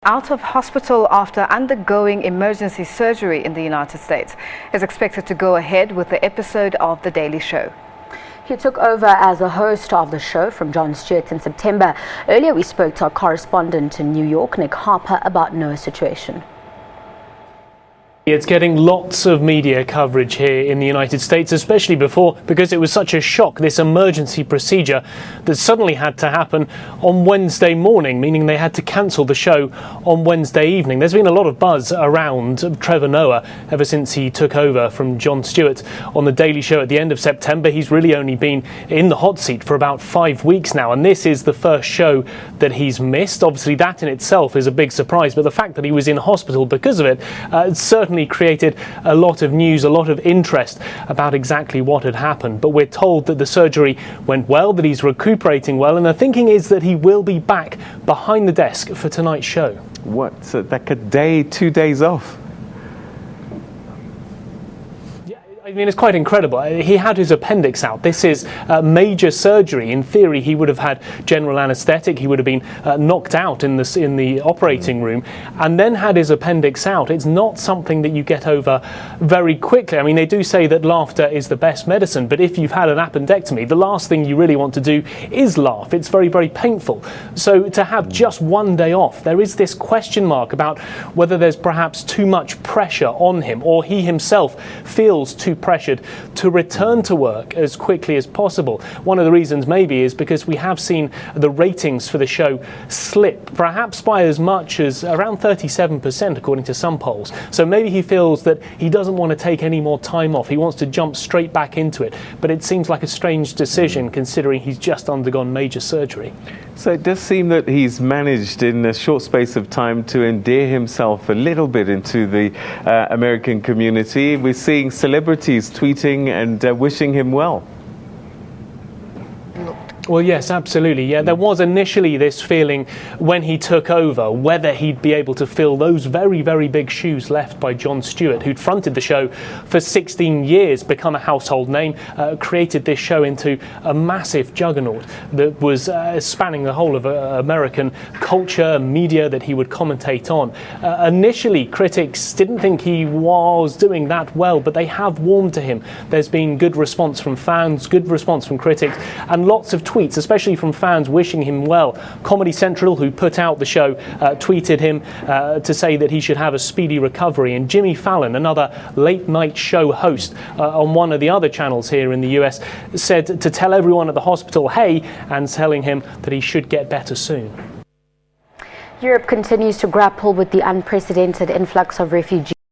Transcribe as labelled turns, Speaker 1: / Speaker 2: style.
Speaker 1: Out of hospital after undergoing emergency surgery in the United States, is expected to go ahead with the episode of The Daily Show.
Speaker 2: He took over as a host of the show from Jon Stewart in September. Earlier we spoke to our correspondent in New York, Nick Harper, about Noah's situation.
Speaker 3: It's getting lots of media coverage here in the United States, especially because it was such a shock, this emergency procedure that suddenly had to happen on Wednesday morning, meaning they had to cancel the show on Wednesday evening. There's been a lot of buzz around Trevor Noah ever since he took over from Jon Stewart on The Daily Show at the end of September. He's really only been in the hot seat for about 5 weeks now, and this is the first show that he's missed. Obviously, that in itself is a big surprise, but the fact that he was in hospital because of it certainly created a lot of news, a lot of interest about exactly what had happened. But we're told that the surgery went well, that he's recuperating well, and the thinking is that he will be back behind the desk for tonight's show.
Speaker 4: What? So like a day, 2 days off?
Speaker 3: I mean, it's quite incredible. He had his appendix out. This is major surgery. In theory, he would have had general anaesthetic. He would have been knocked out in the operating room, and then had his appendix out. It's not something that you get over very quickly. I mean, they do say that laughter is the best medicine, but if you've had an appendectomy, the last thing you really want to do is laugh. It's very, very painful. So to have just 1 day off, there is this question mark about whether there's perhaps too much pressure on him, or he himself feels too pressured to return to work as quickly as possible. One of the reasons maybe is because we have seen the ratings for the show slip, perhaps by as much as around 37% according to some polls. So maybe he feels that he doesn't want to take any more time off. He wants to jump straight back into it. But it seems like a strange decision considering he's just undergone major surgery.
Speaker 4: So it does seem that he's managed in a short space of time to endear himself a little bit into the American community. We're seeing celebrities tweeting and wishing him well.
Speaker 3: Well, yes, absolutely. Yeah, there was initially this feeling when he took over whether he'd be able to fill those very, very big shoes left by Jon Stewart, who'd fronted the show for 16 years, become a household name, created this show into a massive juggernaut that was spanning the whole of American culture, media that he would commentate on. Initially, critics didn't think he was doing that well, but they have warmed to him. There's been good response from fans, good response from critics, and lots of tweets, especially from fans wishing him well. Comedy Central, who put out the show, tweeted him to say that he should have a speedy recovery. And Jimmy Fallon, another late night show host on one of the other channels here in the US, said to tell everyone at the hospital, hey, and telling him that he should get better soon.
Speaker 2: Europe continues to grapple with the unprecedented influx of refugees.